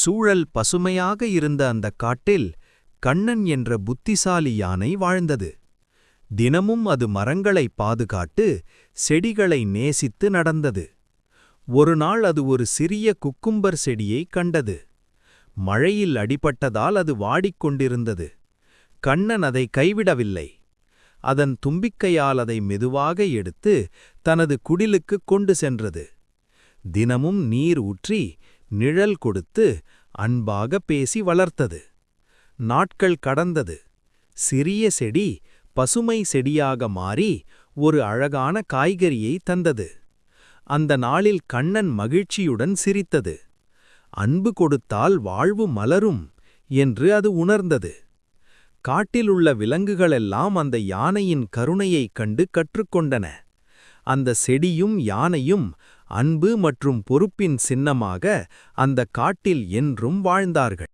சூழல் பசுமையாக இருந்த அந்தக் காட்டில் கண்ணன் என்ற புத்திசாலி யானை வாழ்ந்தது. தினமும் அது மரங்களை பாதுகாட்டு செடிகளை நேசித்து நடந்தது. ஒருநாள் அது ஒரு சிறிய குக்கும்பர் செடியைக் கண்டது. மழையில் அடிபட்டதால் அது வாடிக்கொண்டிருந்தது. கண்ணன் அதை கைவிடவில்லை. அதன் தும்பிக்கையால் அதை மெதுவாக எடுத்து தனது குடிலுக்குக் கொண்டு சென்றது. தினமும் நீர் ஊற்றி நிழல் கொடுத்து அன்பாக பேசி வளர்த்தது. நாட்கள் கடந்தது. சிறிய செடி பசுமை செடியாக மாறி ஒரு அழகான காய்கறியை தந்தது. அந்த நாளில் கண்ணன் மகிழ்ச்சியுடன் சிரித்தது. அன்பு கொடுத்தால் வாழ்வு மலரும் என்று அது உணர்ந்தது. காட்டிலுள்ள விலங்குகளெல்லாம் அந்த யானையின் கருணையைக் கண்டு கற்றுக்கொண்டன. அந்த செடியும் யானையும் அன்பு மற்றும் பொறுப்பின் சின்னமாக அந்த காட்டில் என்றும் வாழ்ந்தார்கள்.